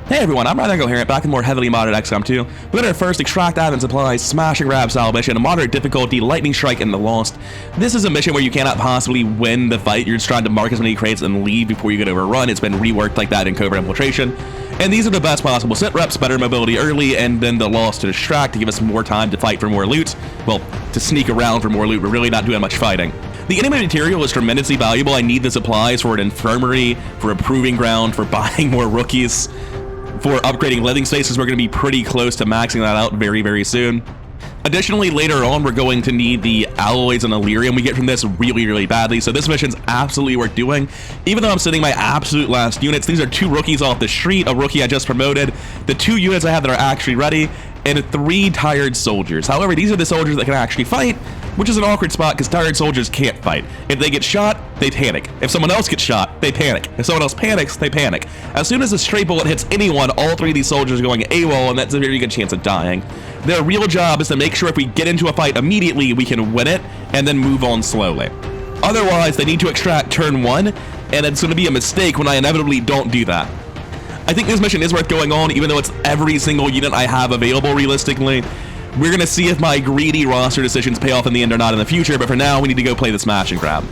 Hey everyone, I'm Rather Coherent, back in more heavily modded XCOM 2. We're gonna first extract admin supplies, smash and grab salvation, a moderate difficulty, lightning strike, and the lost. This is a mission where you cannot possibly win the fight. You're just trying to mark as many crates and leave before you get overrun. It's been reworked like that in Covert Infiltration. And these are the best possible sit reps, better mobility early, and then the lost to distract to give us more time to fight for more loot. Well, to sneak around for more loot. We're really not doing much fighting. The enemy material is tremendously valuable. I need the supplies for an infirmary, for a proving ground, for buying more rookies, for upgrading living spaces. We're going to be pretty close to maxing that out very, very soon. Additionally, later on, we're going to need the alloys and Illyrium we get from this really, really badly. So this mission's absolutely worth doing. Even though I'm sending my absolute last units, these are 2 rookies off the street, a rookie I just promoted, the 2 units I have that are actually ready, and 3 tired soldiers. However, these are the soldiers that can actually fight, which is an awkward spot because tired soldiers can't fight. If they get shot, they panic. If someone else gets shot, they panic. If someone else panics, they panic. As soon as a stray bullet hits anyone, all 3 of these soldiers are going AWOL, and that's a very good chance of dying. Their real job is to make sure if we get into a fight immediately, we can win it and then move on slowly. Otherwise, they need to extract turn 1, and it's going to be a mistake when I inevitably don't do that. I think this mission is worth going on, even though it's every single unit I have available realistically. We're going to see if my greedy roster decisions pay off in the end or not in the future, but for now, we need to go play the smash and grab.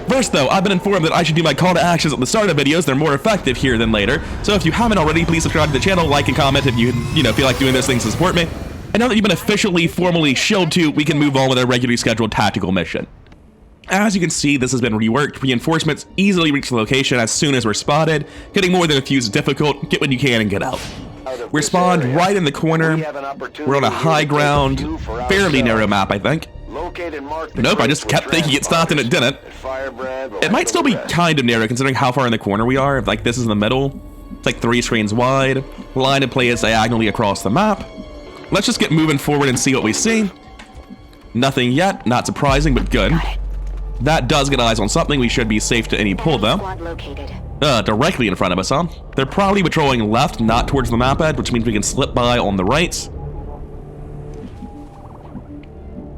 First though, I've been informed that I should do my call to actions at the start of videos. They're more effective here than later. So if you haven't already, please subscribe to the channel, like and comment if you feel like doing those things to support me. And now that you've been officially, formally shilled to, we can move on with our regularly scheduled tactical mission. As you can see, this has been reworked. Reinforcements easily reach the location as soon as we're spotted. Getting more than a fuse is difficult. Get what you can and get out. We're spawned right in the corner. We're on a high ground, fairly narrow map, I think. Nope, I just kept thinking it stopped and it didn't. It might still be kind of narrow considering how far in the corner we are. If like this is in the middle, it's like 3 screens wide. Line of play is diagonally across the map. Let's just get moving forward and see what we see. Nothing yet, not surprising, but good. That does get eyes on something. We should be safe to any pull though. Directly in front of us, huh? They're probably patrolling left, not towards the map edge, which means we can slip by on the right.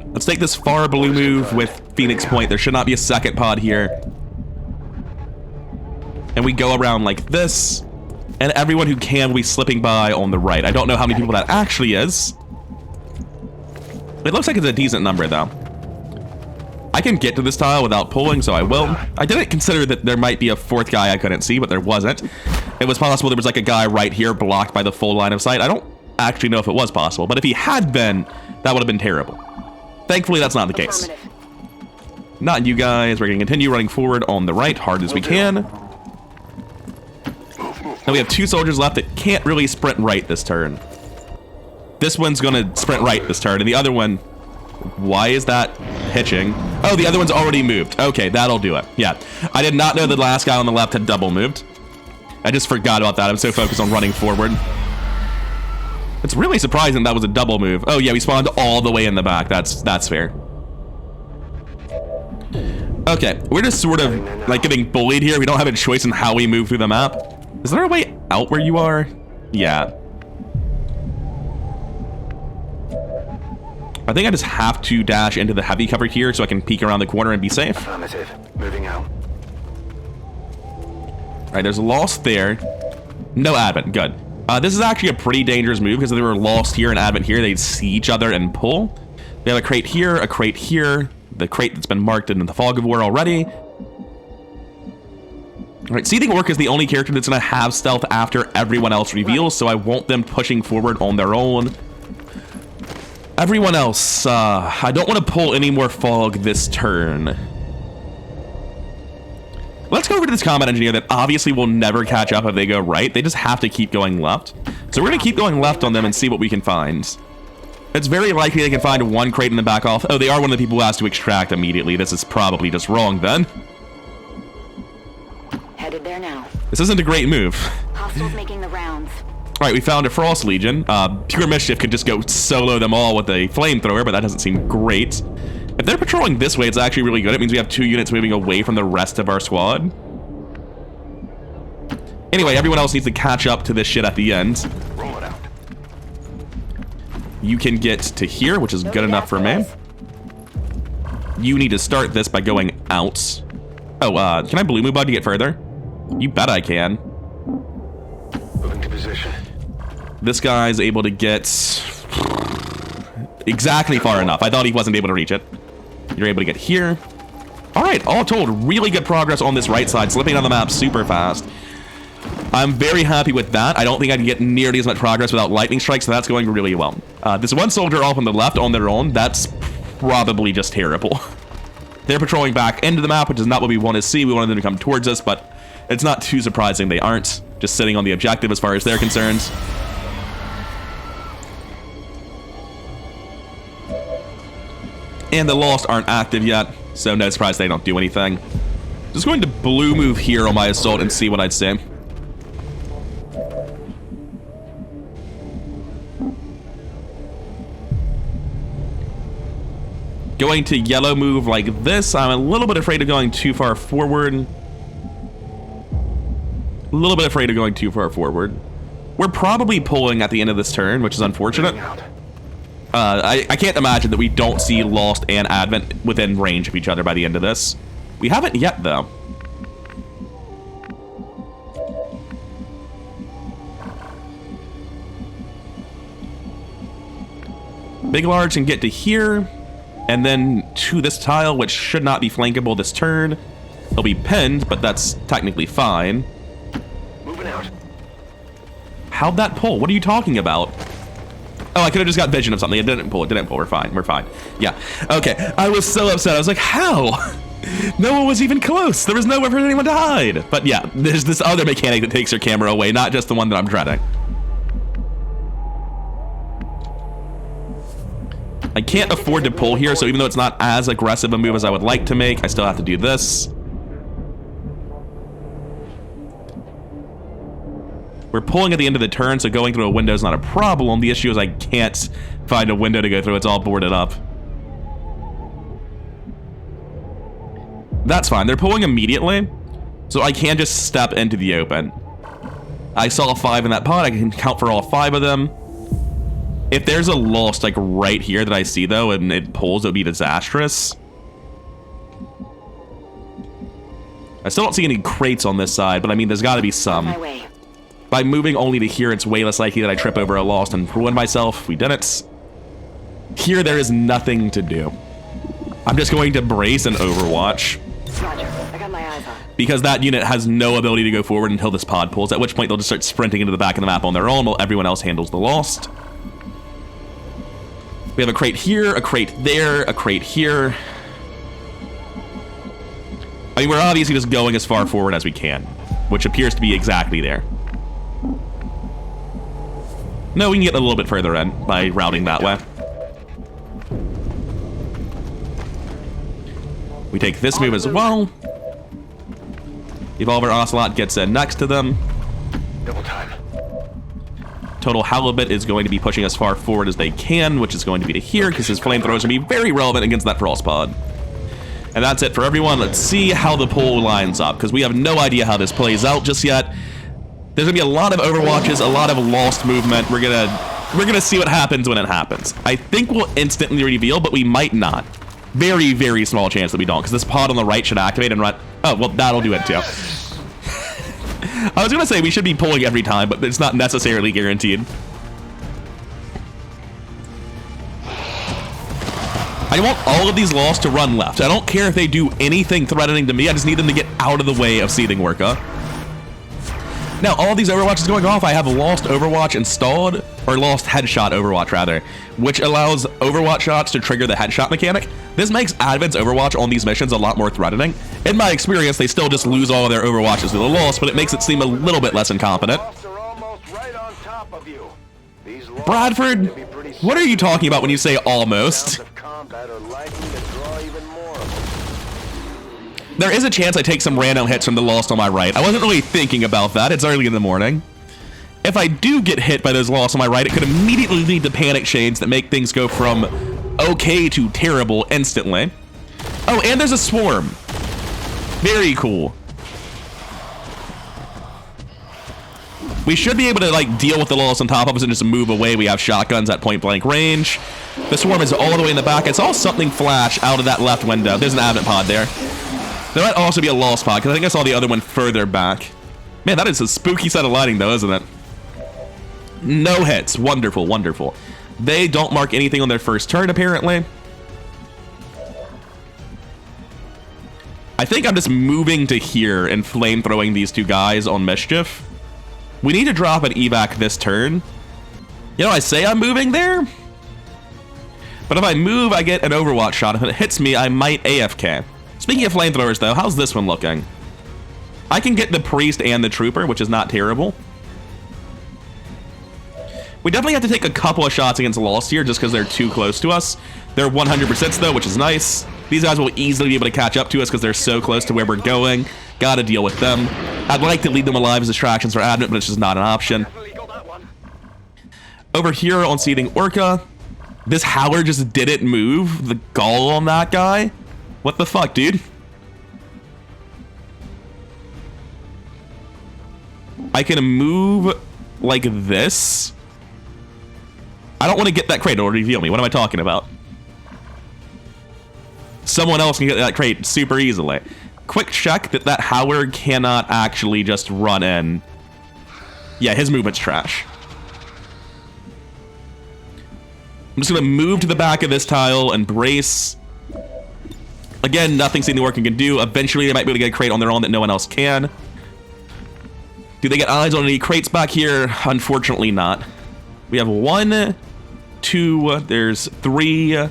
Let's take this far blue move with Phoenix Point. There should not be a second pod here. And we go around like this, and everyone who can will be slipping by on the right. I don't know how many people that actually is. It looks like it's a decent number though. I can get to this tile without pulling, so I will. I didn't consider that there might be a 4th guy I couldn't see, but there wasn't. It was possible there was like a guy right here blocked by the full line of sight. I don't actually know if it was possible, but if he had been, that would have been terrible. Thankfully, that's not the case. Not you guys. We're going to continue running forward on the right, hard as we can. Now we have 2 soldiers left that can't really sprint right this turn. This one's going to sprint right this turn, and the other one... Why is that hitching? Oh, the other one's already moved. Okay, that'll do it. Yeah, I did not know the last guy on the left had double moved. I just forgot about that. I'm so focused on running forward. It's really surprising that was a double move. Oh yeah, we spawned all the way in the back. That's fair. Okay, we're just sort of like getting bullied here. We don't have a choice in how we move through the map. Is there a way out where you are? Yeah. I think I just have to dash into the heavy cover here so I can peek around the corner and be safe. Affirmative. Moving out. All right, there's a lost there. No advent. Good. This is actually a pretty dangerous move because if they were lost here and advent here, they'd see each other and pull. We have a crate here, the crate that's been marked in the fog of war already. All right, Seething Orc is the only character that's going to have stealth after everyone else reveals, so I want them pushing forward on their own. Everyone else, I don't want to pull any more fog this turn. Let's go over to this combat engineer that obviously will never catch up if they go right. They just have to keep going left. So we're going to keep going left on them and see what we can find. It's very likely they can find 1 crate in the back off. Oh, they are one of the people who has to extract immediately. This is probably just wrong then. Headed there now. This isn't a great move. Hostiles making the rounds. All right, we found a Frost Legion. Pure Mischief could just go solo them all with a flamethrower, but that doesn't seem great. If they're patrolling this way, it's actually really good. It means we have 2 units moving away from the rest of our squad. Anyway, everyone else needs to catch up to this shit at the end. Roll it out. You can get to here, which is good enough for me. You need to start this by going out. Oh, can I blue move bud to get further? You bet I can. Moving to position. This guy's able to get exactly far enough. I thought he wasn't able to reach it. You're able to get here. All right, all told, really good progress on this right side, slipping on the map super fast. I'm very happy with that. I don't think I can get nearly as much progress without lightning strikes, so that's going really well. This one soldier off on the left on their own, that's probably just terrible. They're patrolling back into the map, which is not what we want to see. We wanted them to come towards us, but it's not too surprising they aren't. Just sitting on the objective as far as they're concerned. And the Lost aren't active yet, so no surprise they don't do anything. Just going to blue move here on my assault and see what I'd say. Going to yellow move like this. I'm a little bit afraid of going too far forward. A little bit afraid of going too far forward. We're probably pulling at the end of this turn, which is unfortunate. I can't imagine that we don't see Lost and Advent within range of each other by the end of this. We haven't yet, though. Big Large can get to here, and then to this tile, which should not be flankable this turn. He'll be pinned, but that's technically fine. Moving out. How'd that pull? What are you talking about? Oh, I could have just got vision of something. It didn't pull. It didn't pull. We're fine. We're fine. Yeah. Okay. I was so upset. I was like, how? No one was even close. There was nowhere for anyone to hide. But yeah, there's this other mechanic that takes your camera away, not just the one that I'm dreading. I can't afford to pull here, so even though it's not as aggressive a move as I would like to make, I still have to do this. We're pulling at the end of the turn, so going through a window is not a problem. The issue is I can't find a window to go through. It's all boarded up. That's fine. They're pulling immediately, so I can just step into the open. I saw 5 in that pot. I can count for all 5 of them. If there's a Lost, like, right here that I see, though, and it pulls, it would be disastrous. I still don't see any crates on this side, but I mean, there's got to be some. By moving only to here, it's way less likely that I trip over a Lost and ruin myself. We didn't. Here, there is nothing to do. I'm just going to brace and overwatch. Roger. I got my eyes on. Because that unit has no ability to go forward until this pod pulls, at which point they'll just start sprinting into the back of the map on their own while everyone else handles the Lost. We have a crate here, a crate there, a crate here. I mean, we're obviously just going as far forward as we can, which appears to be exactly there. No, we can get a little bit further in by routing that way. We take this move as well. Evolver Ocelot gets in next to them. Double time. Total Halibut is going to be pushing as far forward as they can, which is going to be to here, because his flamethrowers are going to be very relevant against that Frost Pod. And that's it for everyone. Let's see how the poll lines up, because we have no idea how this plays out just yet. There's gonna be a lot of overwatches, a lot of Lost movement. We're gonna see what happens when it happens. I think we'll instantly reveal, but we might not. Very, very small chance that we don't, because this pod on the right should activate and run. Oh, well, that'll do it too. I was gonna say we should be pulling every time, but it's not necessarily guaranteed. I want all of these Lost to run left. I don't care if they do anything threatening to me. I just need them to get out of the way of Seething Orca. Now, all these Overwatches going off, I have Lost Overwatch installed, or Lost Headshot Overwatch, rather, which allows Overwatch shots to trigger the headshot mechanic. This makes Advent's Overwatch on these missions a lot more threatening. In my experience, they still just lose all of their Overwatches to the Lost, but it makes it seem a little bit less incompetent. Bradford, what are you talking about when you say almost? There is a chance I take some random hits from the Lost on my right. I wasn't really thinking about that. It's early in the morning. If I do get hit by those Lost on my right, it could immediately lead to panic chains that make things go from okay to terrible instantly. Oh, and there's a swarm. Very cool. We should be able to like deal with the Lost on top of us and just move away. We have shotguns at point blank range. The swarm is all the way in the back. I saw something flash out of that left window. There's an Advent pod there. There might also be a Lost pod, because I think I saw the other one further back. Man, that is a spooky set of lighting, though, isn't it? No hits. Wonderful, wonderful. They don't mark anything on their first turn, apparently. I think I'm just moving to here and flamethrowing these two guys on Mischief. We need to drop an evac this turn. You know, I say I'm moving there, but if I move, I get an Overwatch shot. If it hits me, I might AFK. Speaking of flamethrowers, though, how's this one looking? I can get the Priest and the Trooper, which is not terrible. We definitely have to take a couple of shots against Lost here just because they're too close to us. They're 100% though, which is nice. These guys will easily be able to catch up to us because they're so close to where we're going. Gotta deal with them. I'd like to leave them alive as distractions for Advent, but it's just not an option. Over here on Seething Orca, this Howler just didn't move. The gall on that guy. What the fuck, dude? I can move like this. I don't want to get that crate. It'll reveal me. What am I talking about? Someone else can get that crate super easily. Quick check that that Howard cannot actually just run in. Yeah, his movement's trash. I'm just going to move to the back of this tile and brace. Again, nothing Seething Orca can do. Eventually, they might be able to get a crate on their own that no one else can. Do they get eyes on any crates back here? Unfortunately not. We have 1, 2, there's 3,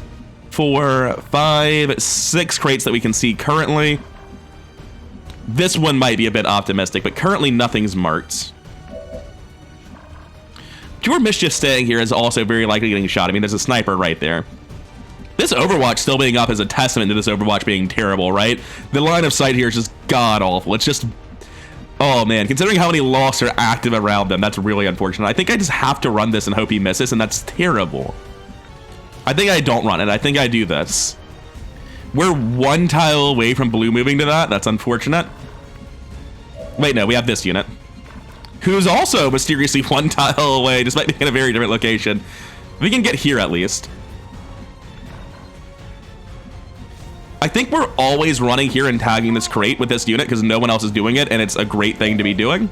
4, 5, 6 crates that we can see currently. This one might be a bit optimistic, but currently nothing's marked. Pure Mischief staying here is also very likely getting shot. I mean, there's a sniper right there. This Overwatch still being up is a testament to this Overwatch being terrible, right? The line of sight here is just god-awful. It's just... oh, man. Considering how many Losts are active around them, that's really unfortunate. I think I just have to run this and hope he misses, and that's terrible. I think I don't run it. I think I do this. We're 1 tile away from blue moving to that. That's unfortunate. Wait, no. We have this unit, who's also mysteriously 1 tile away, despite being in a very different location. We can get here at least. I think we're always running here and tagging this crate with this unit because no one else is doing it, and it's a great thing to be doing.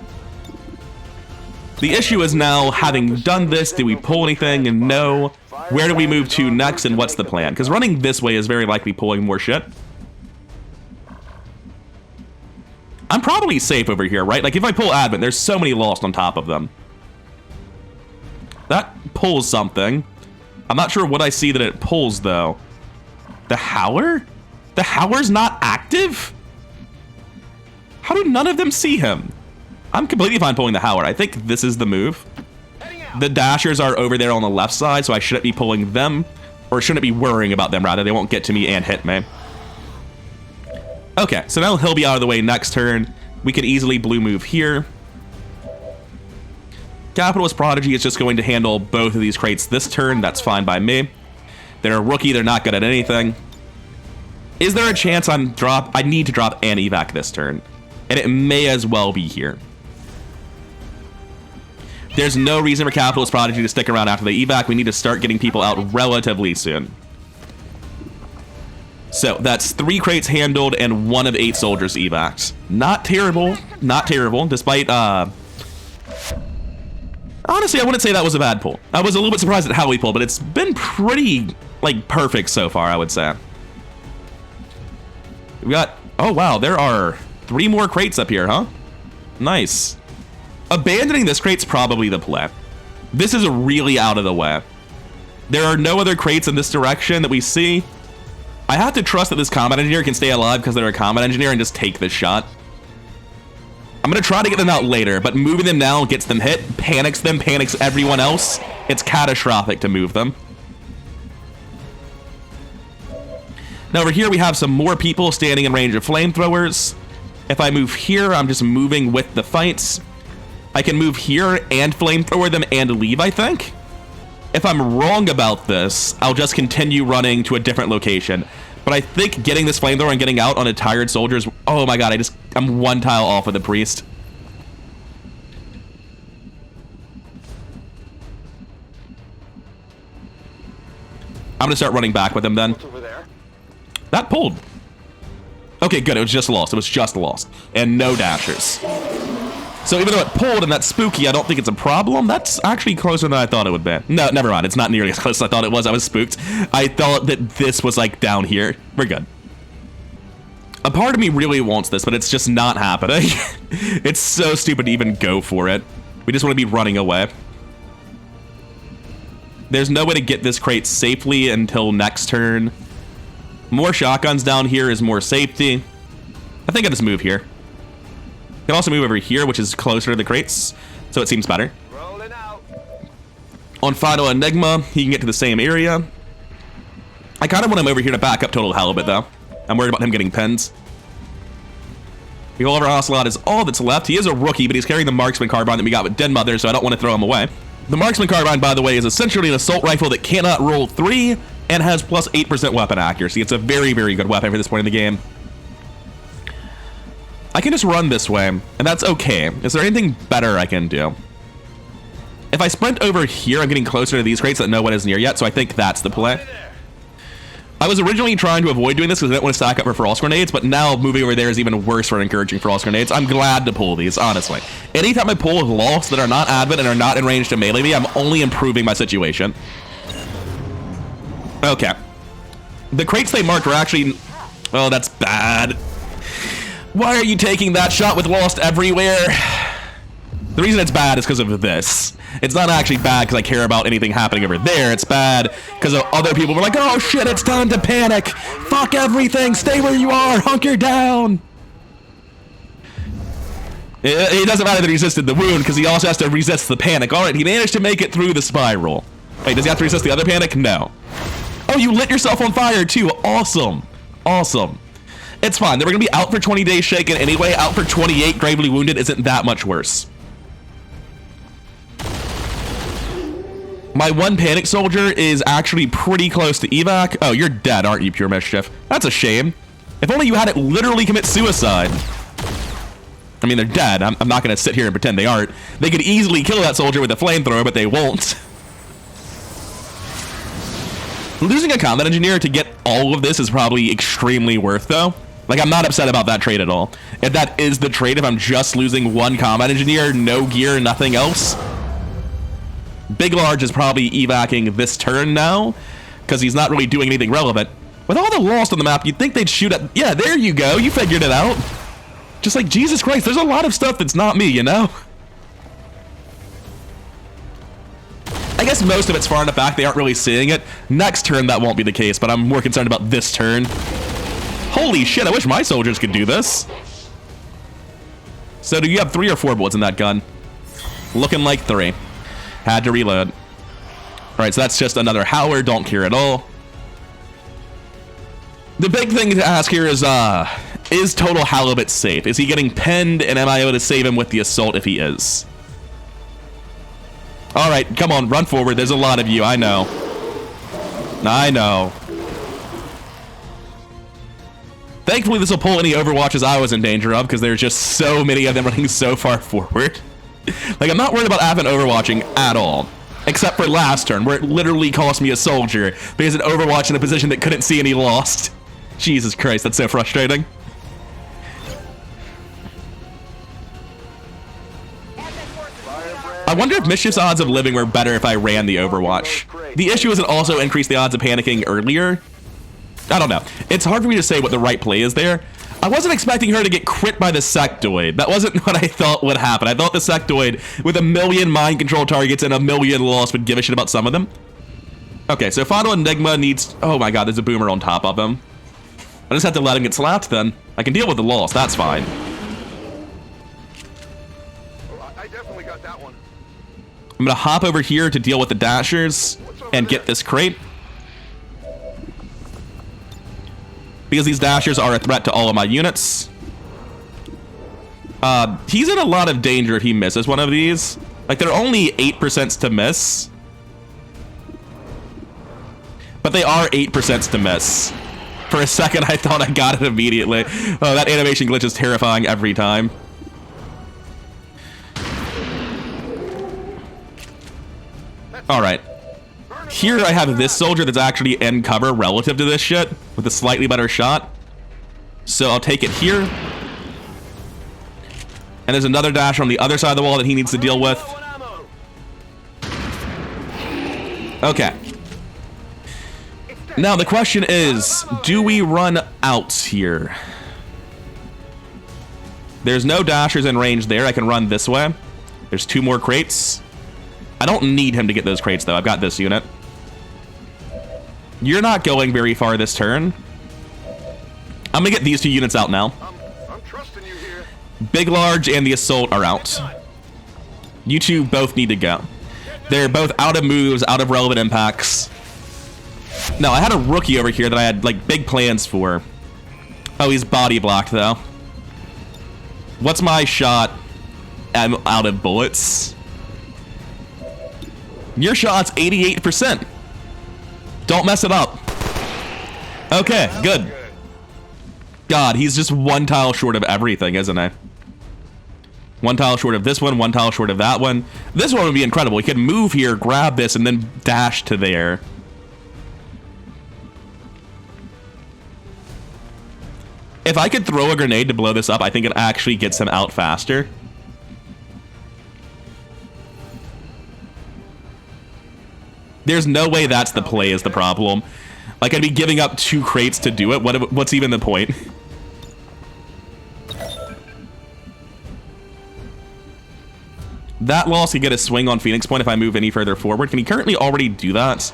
The issue is now, having done this, do we pull anything? And no. Where do we move to next, and what's the plan? Because running this way is very likely pulling more shit. I'm probably safe over here, right? Like, if I pull Advent, there's so many Lost on top of them. That pulls something. I'm not sure what I see that it pulls, though. The Howler? The Howler's not active? How do none of them see him? I'm completely fine pulling the Howler. I think this is the move. The Dashers are over there on the left side, so I shouldn't be pulling them. Or shouldn't be worrying about them, rather. They won't get to me and hit me. Okay, so now he'll be out of the way next turn. We can easily blue move here. Capitalist Prodigy is just going to handle both of these crates this turn. That's fine by me. They're a rookie. They're not good at anything. Is there a chance I need to drop an evac this turn? And it may as well be here. There's no reason for Capitalist Prodigy to stick around after the evac. We need to start getting people out relatively soon. So that's 3 crates handled and 1 of 8 soldiers evacs. Not terrible. Not terrible, despite... honestly, I wouldn't say that was a bad pull. I was a little bit surprised at how we pulled, but it's been pretty, like, perfect so far, I would say. We got... oh, wow, there are 3 more crates up here, huh? Nice. Abandoning this crate's probably the play. This is really out of the way. There are no other crates in this direction that we see. I have to trust that this combat engineer can stay alive because they're a combat engineer and just take this shot. I'm going to try to get them out later, but moving them now gets them hit, panics them, panics everyone else. It's catastrophic to move them. Now over here we have some more people standing in range of flamethrowers. If I move here, I'm just moving with the fights. I can move here and flamethrower them and leave, I think. If I'm wrong about this, I'll just continue running to a different location. But I think getting this flamethrower and getting out on a tired soldier is... oh my god, I'm 1 tile off of the priest. I'm gonna start running back with him then. That pulled. Okay, good, it was just lost. It was just lost. And no dashers. So even though it pulled and that's spooky, I don't think it's a problem. That's actually closer than I thought it would be. No, never mind. It's not nearly as close as I thought it was. I was spooked. I thought that this was like down here. We're good. A part of me really wants this, but it's just not happening. It's so stupid to even go for it. We just want to be running away. There's no way to get this crate safely until next turn. More shotguns down here is more safety. I think I just move here. You can also move over here, which is closer to the crates, so it seems better. Rolling out. On Final Enigma, he can get to the same area. I kind of want him over here to back up Total Halibut, though. I'm worried about him getting pins. The Oliver Ocelot is all that's left. He is a rookie, but he's carrying the Marksman Carbine that we got with Dead Mother, so I don't want to throw him away. The Marksman Carbine, by the way, is essentially an assault rifle that cannot roll 3 and has plus 8% weapon accuracy. It's a very, very good weapon for this point in the game. I can just run this way, and that's okay. Is there anything better I can do? If I sprint over here, I'm getting closer to these crates that no one is near yet, so I think that's the play. I was originally trying to avoid doing this because I didn't want to stack up for frost grenades, but now moving over there is even worse for encouraging frost grenades. I'm glad to pull these, honestly. Anytime I pull lost that are not advent and are not in range to melee me, I'm only improving my situation. Okay. The crates they marked were actually... Oh, that's bad. Why are you taking that shot with Lost everywhere? The reason it's bad is because of this. It's not actually bad because I care about anything happening over there. It's bad because of other people were like, oh shit, it's time to panic. Fuck everything. Stay where you are. Hunker down. It doesn't matter that he resisted the wound because he also has to resist the panic. All right, he managed to make it through the spiral. Wait, does he have to resist the other panic? No. Oh, you lit yourself on fire too. Awesome. Awesome. It's fine. They were going to be out for 20 days shaken anyway. Out for 28 gravely wounded isn't that much worse. My one panic soldier is actually pretty close to evac. Oh, you're dead, aren't you, Pure Mischief? That's a shame. If only you had it literally commit suicide. I mean, they're dead. I'm not going to sit here and pretend they aren't. They could easily kill that soldier with a flamethrower, but they won't. Losing a combat engineer to get all of this is probably extremely worth, though. Like, I'm not upset about that trade at all. If that is the trade, if I'm just losing one combat engineer, no gear, nothing else, Big Large is probably evacing this turn now, because he's not really doing anything relevant. With all the lost on the map, you'd think they'd shoot at... Yeah, there you go. You figured it out. Just like, Jesus Christ, there's a lot of stuff that's not me, you know? I guess most of it's far enough back they aren't really seeing it. Next turn, that won't be the case, but I'm more concerned about this turn. Holy shit, I wish my soldiers could do this. So do you have 3 or 4 bullets in that gun? Looking like 3. Had to reload. Alright, so that's just another Howler, don't care at all. The big thing to ask here is Total Halibut safe? Is he getting pinned, and am I able to save him with the assault if he is? Alright, come on, run forward. There's a lot of you, I know. I know. Thankfully, this will pull any Overwatches I was in danger of, because there's just so many of them running so far forward. Like, I'm not worried about Advent Overwatching at all. Except for last turn, where it literally cost me a soldier, because an Overwatch in a position that couldn't see any lost. Jesus Christ, that's so frustrating. I wonder if Mischief's odds of living were better if I ran the Overwatch. The issue is it also increased the odds of panicking earlier. I don't know. It's hard for me to say what the right play is there. I wasn't expecting her to get crit by the Sectoid. That wasn't what I thought would happen. I thought the Sectoid, with 1 million mind control targets and 1 million lost, would give a shit about some of them. Okay, so Final Enigma needs... Oh my god, there's a boomer on top of him. I just have to let him get slapped then. I can deal with the loss, that's fine. I definitely got that one. I'm gonna hop over here to deal with the Dashers and get this crate. Because these Dashers are a threat to all of my units. He's in a lot of danger if he misses one of these. Like, they're only 8% to miss. But they are 8% to miss. For a second, I thought I got it immediately. Oh, that animation glitch is terrifying every time. Alright. Here I have this soldier that's actually in cover relative to this shit, with a slightly better shot. So I'll take it here. And there's another dash on the other side of the wall that he needs to deal with. Okay. Now the question is, do we run out here? There's no dashers in range there. I can run this way. There's 2 more crates. I don't need him to get those crates, though. I've got this unit. You're not going very far this turn. I'm going to get these 2 units out now. I'm trusting you here. Big, Large, and the Assault are out. You 2 both need to go. They're both out of moves, out of relevant impacts. No, I had a rookie over here that I had, like, big plans for. Oh, he's body blocked, though. What's my shot? I'm out of bullets. Your shot's 88%. Don't mess it up. Okay, good. God, he's just 1 tile short of everything, isn't he? 1 tile short of this one, 1 tile short of that one. This one would be incredible. He could move here, grab this, and then dash to there. If I could throw a grenade to blow this up, I think it actually gets him out faster. There's no way that's the play is the problem. Like, I'd be giving up 2 crates to do it. What's even the point? That loss could get a swing on Phoenix Point if I move any further forward. Can he currently already do that?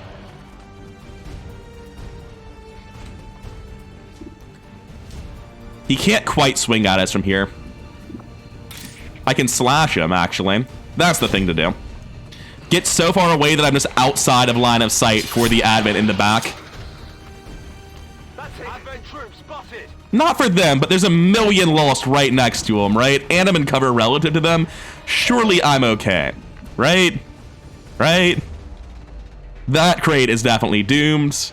He can't quite swing at us from here. I can slash him, actually. That's the thing to do. Get so far away that I'm just outside of line of sight for the advent in the back. That's it. Advent troops spotted. Not for them, but there's a million lost right next to them, right? And I'm in cover relative to them. Surely I'm okay. Right? Right? That crate is definitely doomed.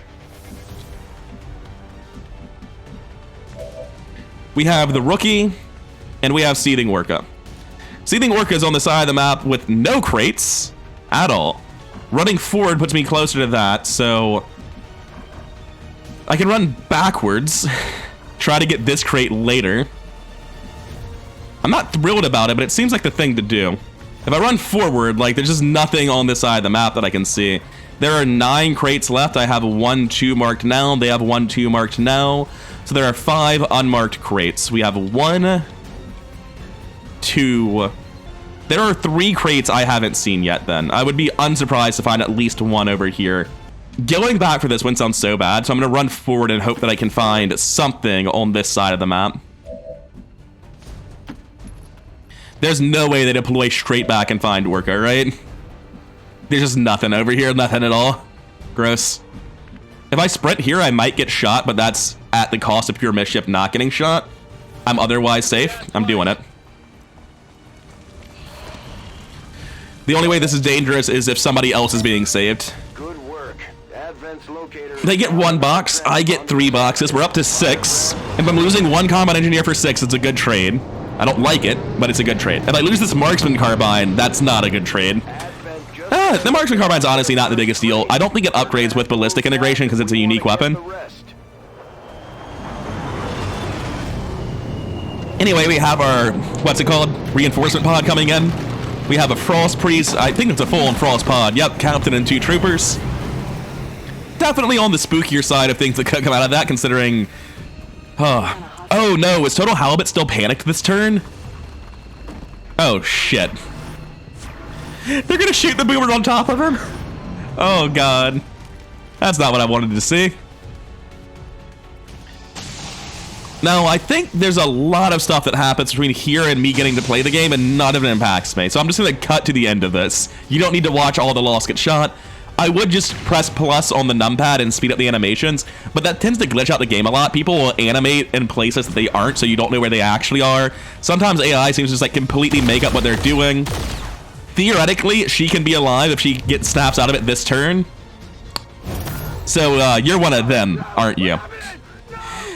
We have the rookie, and we have Seething Orca. Seething Orca is on the side of the map with no crates at all. Running forward puts me closer to that, so I can run backwards, try to get this crate later. I'm not thrilled about it, but it seems like the thing to do. If I run forward, like, there's just nothing on this side of the map that I can see. There are 9 crates left. I have 1, 2 marked now. They have 1, 2 marked now. So there are 5 unmarked crates. We have 1, 2. There are 3 crates I haven't seen yet then. I would be unsurprised to find at least 1 over here. Going back for this one sounds so bad, so I'm going to run forward and hope that I can find something on this side of the map. There's no way they deploy straight back and find Orca, right? There's just nothing over here, nothing at all. Gross. If I sprint here, I might get shot, but that's at the cost of pure mischief not getting shot. I'm otherwise safe. I'm doing it. The only way this is dangerous is if somebody else is being saved. Good work. Advent's locator. They get 1 box, I get 3 boxes. We're up to 6. If I'm losing 1 combat engineer for 6, it's a good trade. I don't like it, but it's a good trade. If I lose this marksman carbine, that's not a good trade. The marksman carbine's honestly not the biggest deal. I don't think it upgrades with ballistic integration because it's a unique weapon. Anyway, we have our, what's it called? Reinforcement pod coming in. We have a Frost Priest. I think it's a full-on Frost pod. Yep, Captain and 2 troopers. Definitely on the spookier side of things that could come out of that, considering... Oh no, is Total Halibut still panicked this turn? Oh shit. They're gonna shoot the boomer on top of him? Oh god. That's not what I wanted to see. Now, I think there's a lot of stuff that happens between here and me getting to play the game, and none of it impacts me. So I'm just gonna cut to the end of this. You don't need to watch all the lost get shot. I would just press plus on the numpad and speed up the animations, but that tends to glitch out the game a lot. People will animate in places that they aren't, so you don't know where they actually are. Sometimes AI seems to just like completely make up what they're doing. Theoretically, she can be alive if she snaps out of it this turn. So, you're one of them, aren't you?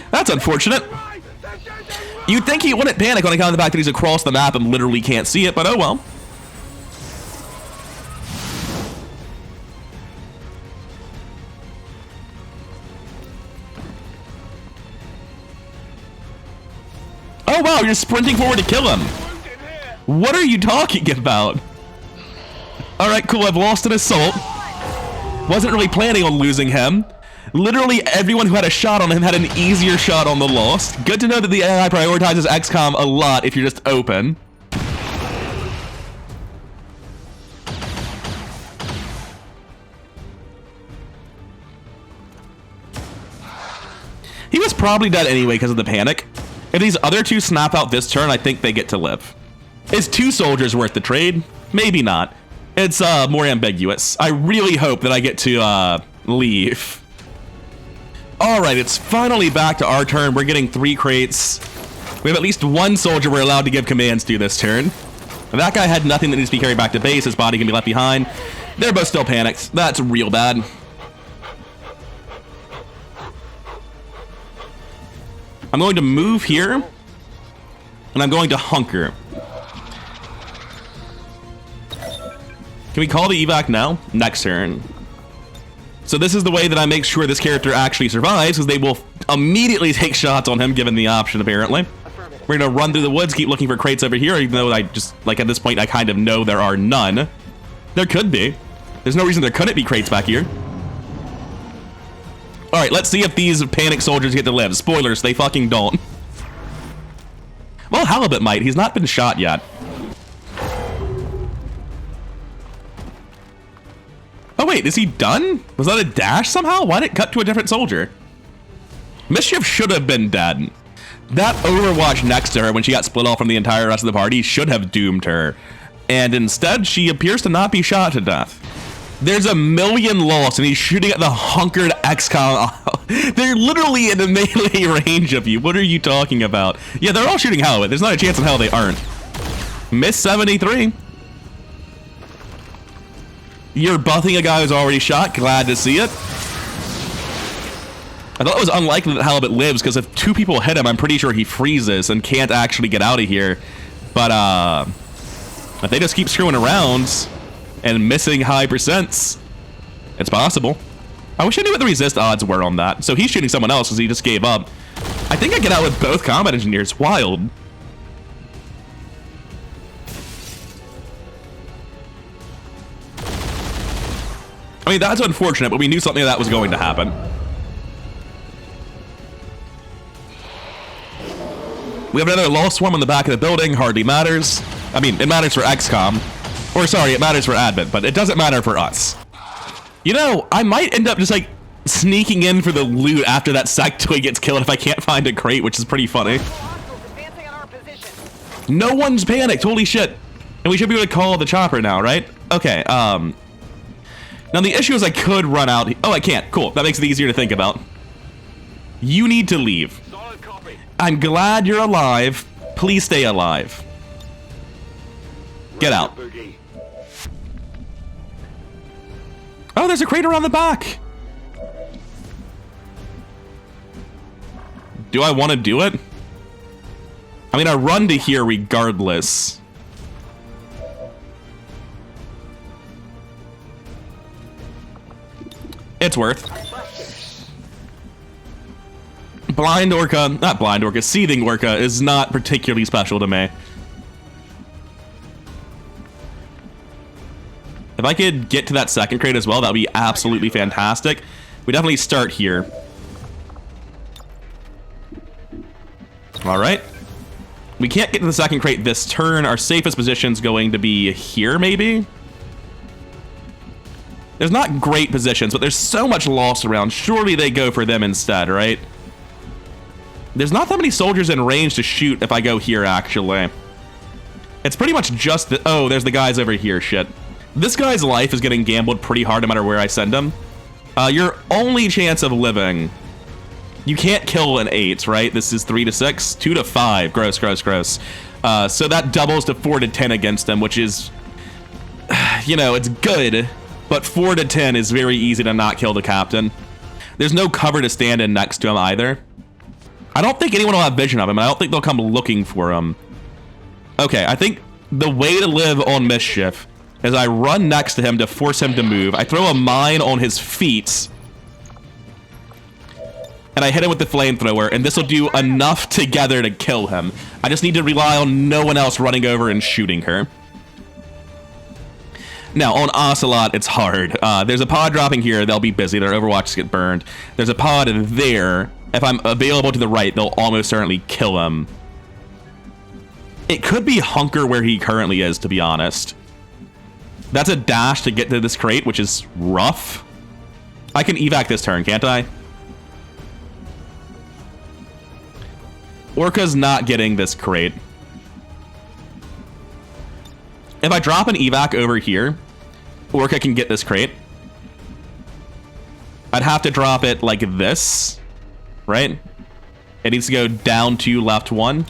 That's unfortunate. You'd think he wouldn't panic on account of the fact that he's across the map and literally can't see it, but oh well. Oh wow, you're sprinting forward to kill him. What are you talking about? Alright, cool, I've lost an assault. Wasn't really planning on losing him. Literally everyone who had a shot on him had an easier shot on the Lost. Good to know that the AI prioritizes XCOM a lot if you're just open. He was probably dead anyway because of the panic. If these other two snap out this turn, I think they get to live. Is 2 soldiers worth the trade? Maybe not. It's more ambiguous. I really hope that I get to leave. Alright, it's finally back to our turn. We're getting 3 crates. We have at least 1 soldier we're allowed to give commands to this turn. That guy had nothing that needs to be carried back to base. His body can be left behind. They're both still panicked. That's real bad. I'm going to move here. And I'm going to hunker. Can we call the evac now? Next turn. So this is the way that I make sure this character actually survives, because they will immediately take shots on him given the option, apparently. We're going to run through the woods, keep looking for crates over here, even though I just, like, at this point, I kind of know there are none. There could be. There's no reason there couldn't be crates back here. Alright, let's see if these panic soldiers get to live. Spoilers, they fucking don't. Well, Halibut might. He's not been shot yet. Oh wait, is he done? Was that a dash somehow? Why did it cut to a different soldier? Mischief should have been dead. That Overwatch next to her when she got split off from the entire rest of the party should have doomed her. And instead, she appears to not be shot to death. There's a million lost and he's shooting at the hunkered XCOM. They're literally in the melee range of you. What are you talking about? Yeah, they're all shooting Halibut. There's not a chance in hell they aren't. Miss 73. You're buffing a guy who's already shot. Glad to see it. I thought it was unlikely that Halibut lives, because if 2 people hit him, I'm pretty sure he freezes and can't actually get out of here. But if they just keep screwing around and missing high percents, it's possible. I wish I knew what the resist odds were on that. So he's shooting someone else because he just gave up. I think I get out with both combat engineers. Wild. I mean, that's unfortunate, but we knew something like that was going to happen. We have another Lost Swarm on the back of the building. Hardly matters. I mean, it matters for XCOM. Or, sorry, it matters for Advent, but it doesn't matter for us. You know, I might end up just, like, sneaking in for the loot after that sectoid gets killed if I can't find a crate, which is pretty funny. No one's panicked. Holy shit. And we should be able to call the chopper now, right? Okay, now, the issue is I could run out. Oh, I can't. Cool. That makes it easier to think about. You need to leave. I'm glad you're alive. Please stay alive. Get out. Oh, there's a crate around the back. Do I want to do it? I mean, I run to here regardless. It's worth. Blind Orca, not Blind Orca, Seething Orca is not particularly special to me. If I could get to that second crate as well, that would be absolutely fantastic. We definitely start here. All right. We can't get to the second crate this turn. Our safest position's going to be here, maybe? There's not great positions, but there's so much lost around. Surely they go for them instead, right? There's not that many soldiers in range to shoot if I go here, actually. It's pretty much just the... Oh, there's the guys over here. Shit. This guy's life is getting gambled pretty hard no matter where I send him. Your only chance of living... You can't kill an 8, right? This is 3 to 6, 2 to 5. Gross, gross, gross. So that doubles to 4 to 10 against him, which is... You know, it's good... But 4 to 10 is very easy to not kill the captain. There's no cover to stand in next to him either. I don't think anyone will have vision of him. I don't think they'll come looking for him. Okay, I think the way to live on Mischief is I run next to him to force him to move. I throw a mine on his feet. and I hit him with the flamethrower, and this will do enough together to kill him. I just need to rely on no one else running over and shooting her. Now, on Ocelot, it's hard. There's a pod dropping here. They'll be busy. Their Overwatches get burned. There's a pod there. If I'm available to the right, they'll almost certainly kill him. It could be Hunker where he currently is, to be honest. That's a dash to get to this crate, which is rough. I can evac this turn, can't I? Orca's not getting this crate. If I drop an evac over here, Orca can get this crate. I'd have to drop it like this, right? It needs to go down 2, left 1.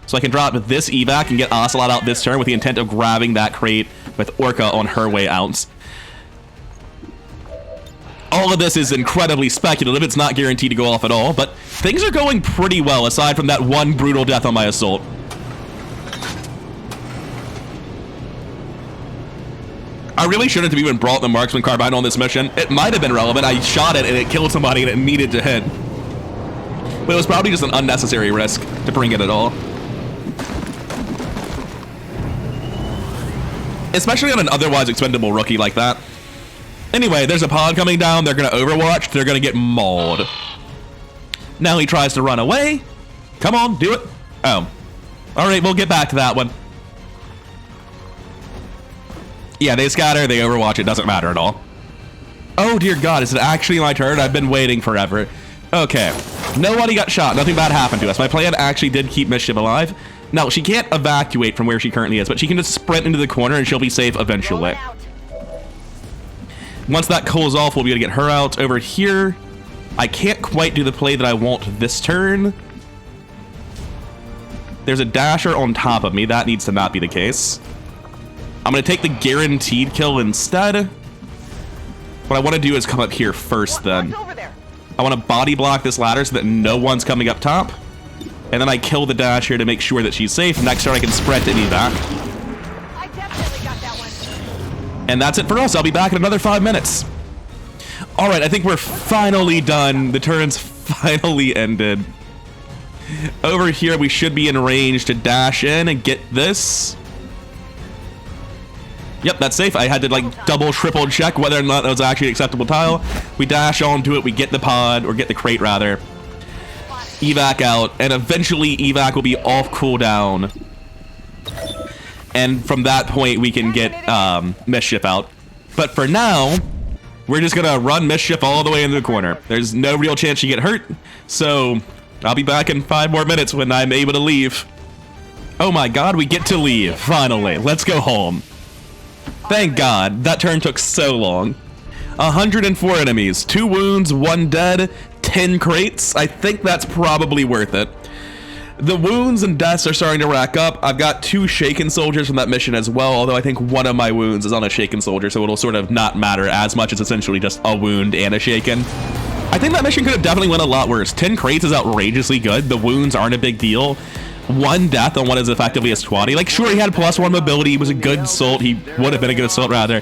So I can drop this evac and get Ocelot out this turn with the intent of grabbing that crate with Orca on her way out. All of this is incredibly speculative. It's not guaranteed to go off at all, but things are going pretty well aside from that one brutal death on my assault. I really shouldn't have even brought the marksman carbine on this mission. It might have been relevant. I shot it and it killed somebody and it needed to hit. But it was probably just an unnecessary risk to bring it at all. Especially on an otherwise expendable rookie like that. Anyway, there's a pod coming down. They're going to overwatch. They're going to get mauled. Now he tries to run away. Come on, do it. Oh. All right, we'll get back to that one. Yeah, they scatter, they overwatch, it doesn't matter at all. Oh dear God, is it actually my turn? I've been waiting forever. Okay, nobody got shot, nothing bad happened to us. My plan actually did keep Mischief alive. Now, she can't evacuate from where she currently is, but she can just sprint into the corner and she'll be safe eventually. Once that cools off, we'll be able to get her out. Over here, I can't quite do the play that I want this turn. There's a dasher on top of me, that needs to not be the case. I'm going to take the guaranteed kill instead. What I want to do is come up here first then. I want to body block this ladder so that no one's coming up top. And then I kill the dash here to make sure that she's safe. Next turn I can sprint and evac. I definitely got that one. And that's it for us. I'll be back in another 5 minutes. All right, I think we're finally done. The turn's finally ended. Over here, we should be in range to dash in and get this. Yep, that's safe. I had to like double, triple check whether or not that was actually an acceptable tile. We dash onto it, we get the pod, or get the crate rather. Evac out, and eventually evac will be off cooldown. And from that point, we can get Mischief out. But for now, we're just gonna run Mischief all the way into the corner. There's no real chance she get hurt, so I'll be back in 5 more minutes when I'm able to leave. Oh my God, we get to leave, finally. Let's go home. Thank God, that turn took so long. 104 enemies, 2 wounds, 1 dead, 10 crates. I think that's probably worth it. The wounds and deaths are starting to rack up. I've got 2 shaken soldiers from that mission as well, although I think one of my wounds is on a shaken soldier, so it'll sort of not matter as much. It's essentially just a wound and a shaken. I think that mission could have definitely went a lot worse. 10 crates is outrageously good. The wounds aren't a big deal. 1 death on what is effectively a squatty. Like, sure, he had +1 mobility. He was a good assault. He would have been a good assault, rather.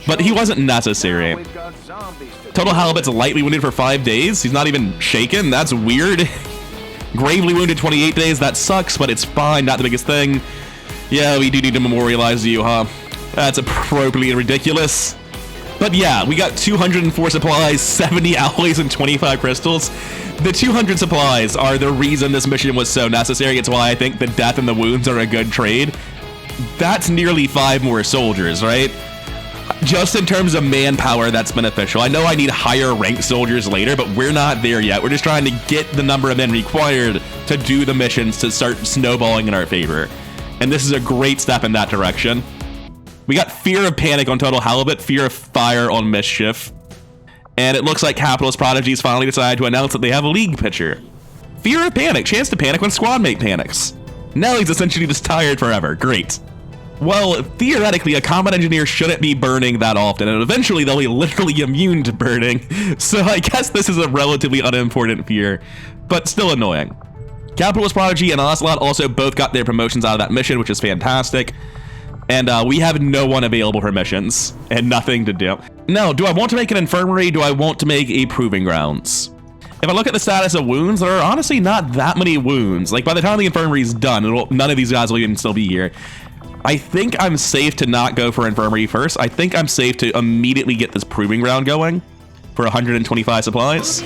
But he wasn't necessary. Total Halibut's lightly wounded for 5 days. He's not even shaken. That's weird. Gravely wounded 28 days. That sucks, but it's fine. Not the biggest thing. Yeah, we do need to memorialize you, huh? That's appropriately ridiculous. But yeah, we got 204 supplies, 70 alloys, and 25 crystals. The 200 supplies are the reason this mission was so necessary. It's why I think the death and the wounds are a good trade. That's nearly 5 more soldiers, right? Just in terms of manpower, that's beneficial. I know I need higher ranked soldiers later, but we're not there yet. We're just trying to get the number of men required to do the missions to start snowballing in our favor. And this is a great step in that direction. We got Fear of Panic on Total Halibut, Fear of Fire on Mischief. And it looks like Capitalist Prodigies finally decided to announce that they have a league pitcher. Fear of Panic, chance to panic when squad mate panics. Nellie's essentially just tired forever, great. Well, theoretically, a combat engineer shouldn't be burning that often, and eventually they'll be literally immune to burning. So I guess this is a relatively unimportant fear, but still annoying. Capitalist Prodigy and Ocelot also both got their promotions out of that mission, which is fantastic. And we have no one available for missions, and nothing to do. Now, do I want to make an infirmary? Do I want to make a proving grounds? If I look at the status of wounds, there are honestly not that many wounds. Like, by the time the infirmary's done, none of these guys will even still be here. I think I'm safe to not go for infirmary first. I think I'm safe to immediately get this proving ground going for 125 supplies.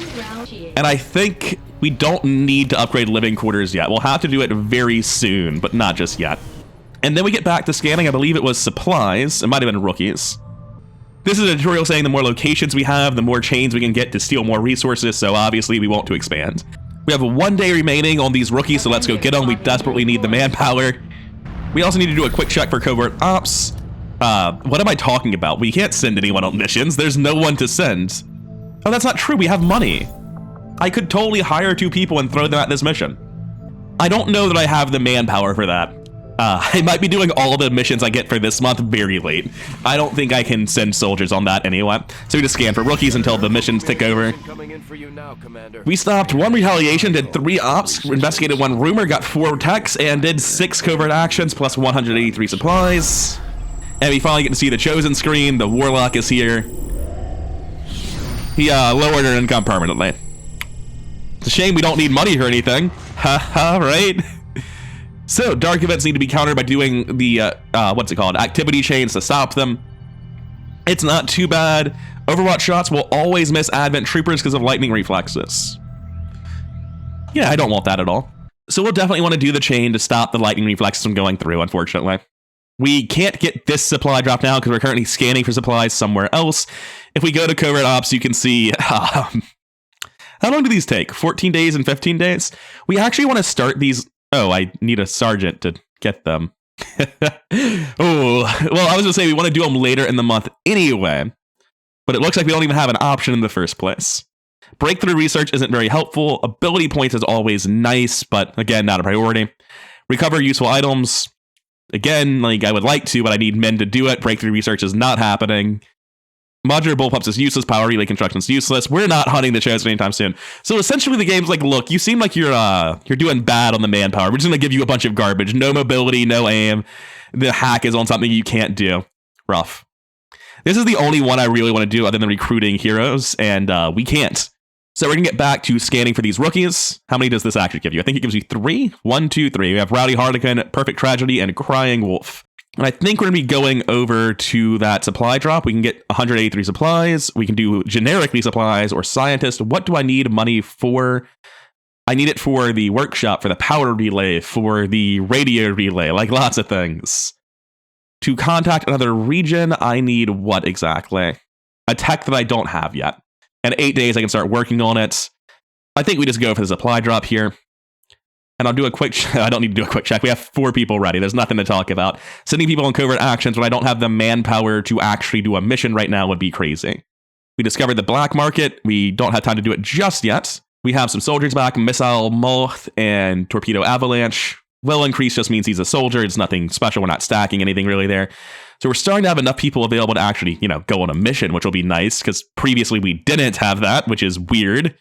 And I think we don't need to upgrade living quarters yet. We'll have to do it very soon, but not just yet. And then we get back to scanning. I believe it was supplies. It might have been rookies. This is a tutorial saying the more locations we have, the more chains we can get to steal more resources, so obviously we want to expand. We have 1 day remaining on these rookies, so let's go get them. We desperately need the manpower. We also need to do a quick check for covert ops. What am I talking about? We can't send anyone on missions. There's no one to send. Oh, that's not true. We have money. I could totally hire 2 people and throw them at this mission. I don't know that I have the manpower for that. I might be doing all the missions I get for this month very late. I don't think I can send soldiers on that anyway. So we just scan for rookies until the missions tick over. Coming in for you now, Commander. We stopped 1 retaliation, did 3 ops, investigated 1 rumor, got 4 techs, and did 6 covert actions plus 183 supplies. And we finally get to see the Chosen screen. The Warlock is here. He lowered our income permanently. It's a shame we don't need money or anything. Haha, right? So, dark events need to be countered by doing the, activity chains to stop them. It's not too bad. Overwatch shots will always miss Advent Troopers because of lightning reflexes. Yeah, I don't want that at all. So we'll definitely want to do the chain to stop the lightning reflexes from going through, unfortunately. We can't get this supply drop now because we're currently scanning for supplies somewhere else. If we go to Covert Ops, you can see... how long do these take? 14 days and 15 days? We actually want to start these... Oh, I need a sergeant to get them. Oh, well, I was going to say we want to do them later in the month anyway, but it looks like we don't even have an option in the first place. Breakthrough research isn't very helpful. Ability points is always nice, but again, not a priority. Recover useful items. Again, like I would like to, but I need men to do it. Breakthrough research is not happening. Modular bullpups is useless. Power relay construction is useless. We're not hunting the Chosen anytime soon. So essentially, the game's like, look, you seem like you're doing bad on the manpower. We're just gonna give you a bunch of garbage. No mobility, no aim. The hack is on something you can't do. Rough. This is the only one I really want to do other than recruiting heroes, and we can't. So we're gonna get back to scanning for these rookies. How many does this actually give you? I think it gives you 3. 1, 2, 3. We have Rowdy Harlequin, Perfect Tragedy, and Crying Wolf. And I think we're going to be going over to that supply drop. We can get 183 supplies. We can do generically supplies or scientist. What do I need money for? I need it for the workshop, for the power relay, for the radio relay, like lots of things. To contact another region, I need what exactly? A tech that I don't have yet. In 8 days, I can start working on it. I think we just go for the supply drop here. And I'll do a quick... I don't need to do a quick check. We have 4 people ready. There's nothing to talk about. Sending people on covert actions when I don't have the manpower to actually do a mission right now would be crazy. We discovered the black market. We don't have time to do it just yet. We have some soldiers back. Missile Moth and Torpedo Avalanche. Well increased just means he's a soldier. It's nothing special. We're not stacking anything really there. So we're starting to have enough people available to actually, go on a mission, which will be nice because previously we didn't have that, which is weird.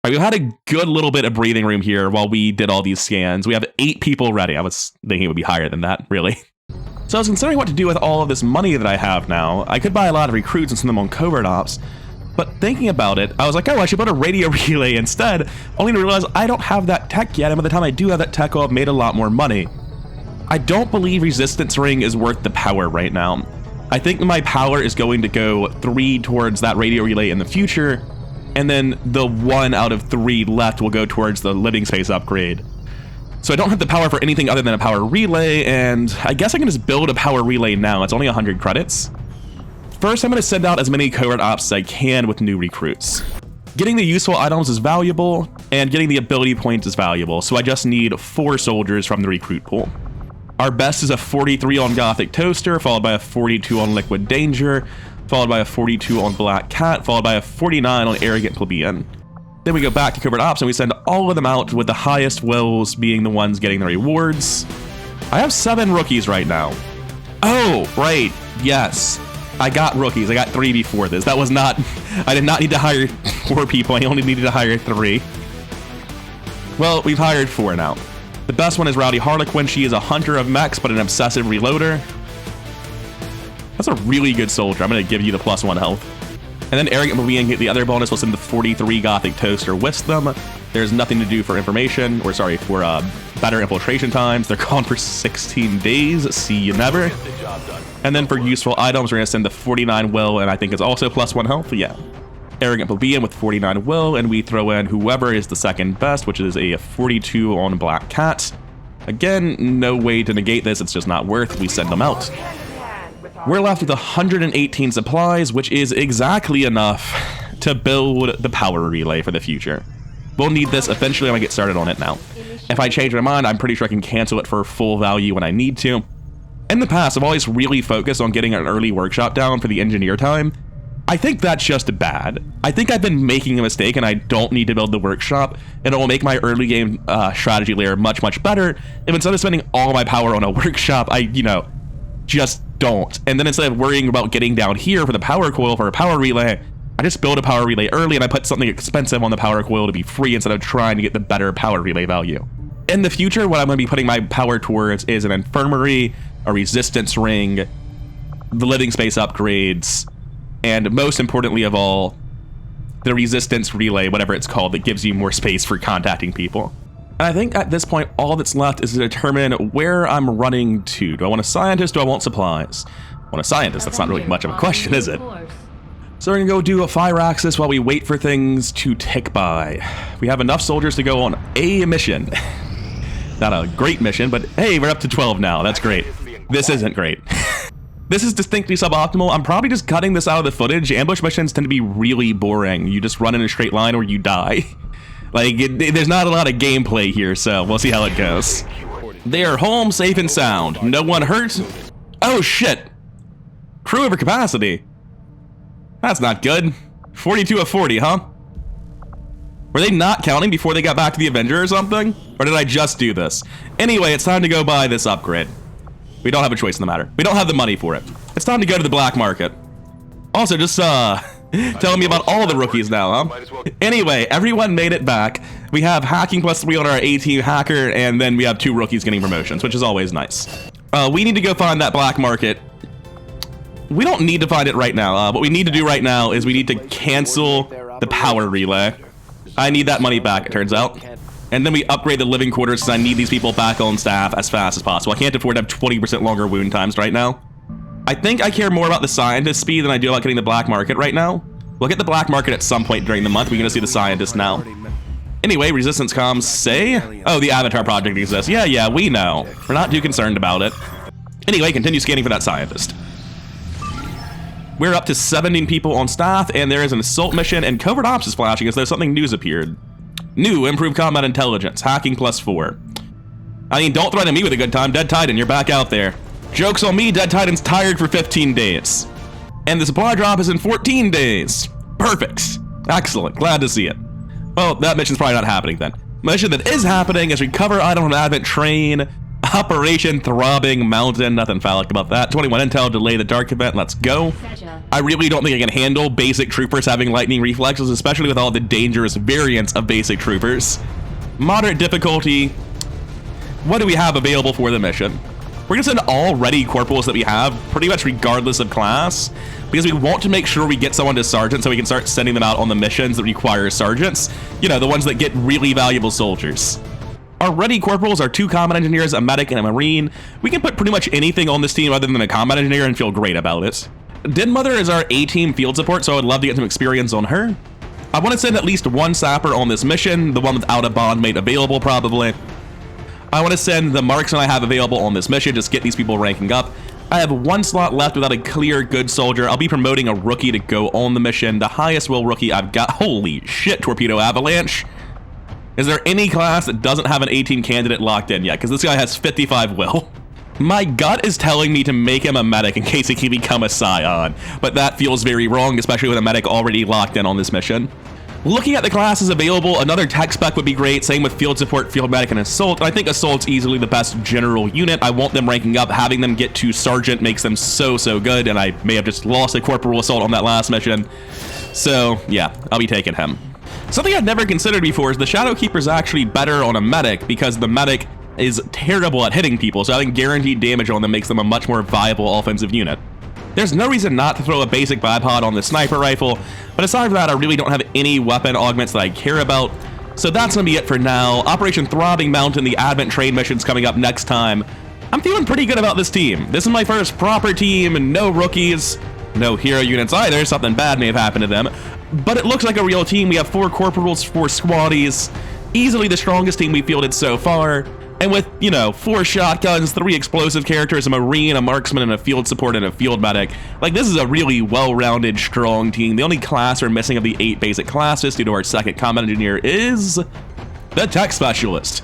We've had a good little bit of breathing room here while we did all these scans. We have 8 people ready. I was thinking it would be higher than that, really. So I was considering what to do with all of this money that I have now. I could buy a lot of recruits and send them on covert ops. But thinking about it, I was like, oh, I should put a radio relay instead, only to realize I don't have that tech yet, and by the time I do have that tech, I'll have made a lot more money. I don't believe Resistance Ring is worth the power right now. I think my power is going to go 3 towards that radio relay in the future, and then the 1 out of 3 left will go towards the living space upgrade. So I don't have the power for anything other than a power relay, and I guess I can just build a power relay now. It's only 100 credits. First, I'm going to send out as many covert ops as I can with new recruits. Getting the useful items is valuable, and getting the ability points is valuable, so I just need 4 soldiers from the recruit pool. Our best is a 43 on Gothic Toaster, followed by a 42 on Liquid Danger, followed by a 42 on Black Cat, followed by a 49 on Arrogant Plebeian. Then we go back to covert ops and we send all of them out, with the highest wills being the ones getting the rewards. I have 7 rookies right now. Oh, right, yes. I got rookies. I got 3 before this. That was not... I did not need to hire 4 people. I only needed to hire 3. Well, we've hired 4 now. The best one is Rowdy Harlequin. She is a hunter of mechs, but an obsessive reloader. That's a really good soldier. I'm going to give you the +1 health. And then Arrogant Plebeian, the other bonus will send the 43 Gothic Toaster with them. There's nothing to do for information, or sorry, for better infiltration times. They're gone for 16 days. See you never. And then for useful items, we're going to send the 49 will, and I think it's also +1 health. Yeah. Arrogant Plebeian with 49 will, and we throw in whoever is the second best, which is a 42 on Black Cat. Again, no way to negate this. It's just not worth. We send them out. We're left with 118 supplies, which is exactly enough to build the power relay for the future. We'll need this eventually. I'm going to get started on it now. If I change my mind, I'm pretty sure I can cancel it for full value when I need to. In the past, I've always really focused on getting an early workshop down for the engineer time. I think that's just bad. I think I've been making a mistake and I don't need to build the workshop, and it will make my early game strategy layer much, much better if instead of spending all my power on a workshop, I, just don't. And then instead of worrying about getting down here for the power coil for a power relay, I just build a power relay early and I put something expensive on the power coil to be free instead of trying to get the better power relay value. In the future, what I'm going to be putting my power towards is an infirmary, a resistance ring, the living space upgrades, and most importantly of all, the resistance relay, whatever it's called, that gives you more space for contacting people. And I think at this point, all that's left is to determine where I'm running to. Do I want a scientist? Do I want supplies? I want a scientist. That's not really much of a question, is it? So we're gonna go do a fire axis while we wait for things to tick by. We have enough soldiers to go on a mission. Not a great mission, but hey, we're up to 12 now. That's great. This isn't great. This is distinctly suboptimal. I'm probably just cutting this out of the footage. Ambush missions tend to be really boring. You just run in a straight line or you die. There's not a lot of gameplay here, so we'll see how it goes. They are home safe and sound. No one hurt. Oh shit. Crew over capacity. That's not good. 42 of 40, huh? Were they not counting before they got back to the Avenger or something? Or did I just do this? Anyway, it's time to go buy this upgrade. We don't have a choice in the matter. We don't have the money for it. It's time to go to the black market. Also, just telling me about all the rookies now, huh? Anyway, everyone made it back. We have hacking +3 on our A-team hacker, and then we have 2 rookies getting promotions, which is always nice. We need to go find that black market. We don't need to find it right now. What we need to do right now is we need to cancel the power relay. I need that money back, it turns out. And then we upgrade the living quarters because I need these people back on staff as fast as possible. I can't afford to have 20% longer wound times right now. I think I care more about the scientist speed than I do about getting the black market right now. We'll get the black market at some point during the month. We're going to see the scientist now. Anyway, resistance comms say... Oh, the Avatar project exists. Yeah, we know. We're not too concerned about it. Anyway, continue scanning for that scientist. We're up to 17 people on staff, and there is an assault mission, and Covert Ops is flashing as though something new's appeared. New, improved combat intelligence, hacking +4. I mean, don't threaten me with a good time, Dead Titan, you're back out there. Joke's on me, Dead Titan's tired for 15 days. And the supply drop is in 14 days. Perfect. Excellent, glad to see it. Well, that mission's probably not happening then. Mission that is happening is recover item from Advent Train, Operation Throbbing Mountain, nothing phallic about that. 21 intel, delay the dark event, let's go. I really don't think I can handle basic troopers having lightning reflexes, especially with all the dangerous variants of basic troopers. Moderate difficulty. What do we have available for the mission? We're gonna send all ready corporals that we have, pretty much regardless of class, because we want to make sure we get someone to sergeant so we can start sending them out on the missions that require sergeants. You know, the ones that get really valuable soldiers. Our ready corporals are 2 combat engineers, a medic, and a marine. We can put pretty much anything on this team other than a combat engineer and feel great about it. Din Mother is our A-team field support, so I would love to get some experience on her. I want to send at least 1 sapper on this mission, the one without a bond mate available probably. I want to send the marksman I have available on this mission, just get these people ranking up. I have 1 slot left without a clear good soldier. I'll be promoting a rookie to go on the mission. The highest will rookie I've got, holy shit, Torpedo Avalanche. Is there any class that doesn't have an 18 candidate locked in yet? Because this guy has 55 will. My gut is telling me to make him a medic in case he can become a scion, but that feels very wrong, especially with a medic already locked in on this mission. Looking at the classes available, another tech spec would be great, same with field support, field medic, and assault. I think assault's easily the best general unit. I want them ranking up. Having them get to sergeant makes them so good, and I may have just lost a corporal assault on that last mission. So yeah, I'll be taking him. Something I've never considered before is the Shadow Keeper's actually better on a medic because the medic is terrible at hitting people, so having guaranteed damage on them makes them a much more viable offensive unit. There's no reason not to throw a basic bipod on the sniper rifle, but aside from that, I really don't have any weapon augments that I care about. So that's gonna be it for now. Operation Throbbing Mountain, the Advent trade mission's coming up next time. I'm feeling pretty good about this team. This is my first proper team, and no rookies, no hero units either. Something bad may have happened to them, but it looks like a real team. We have 4 corporals, 4 squaddies, easily the strongest team we fielded so far. And with, you know, 4 shotguns, 3 explosive characters, a marine, a marksman, and a field support, and a field medic. Like, this is a really well-rounded, strong team. The only class we're missing of the 8 basic classes due to our second combat engineer is the tech specialist.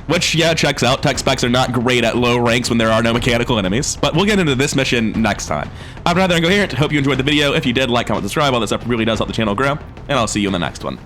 Which, yeah, checks out. Tech specs are not great at low ranks when there are no mechanical enemies. But we'll get into this mission next time. I'm Rather Incoherent. Hope you enjoyed the video. If you did, like, comment, subscribe. All this stuff really does help the channel grow. And I'll see you in the next one.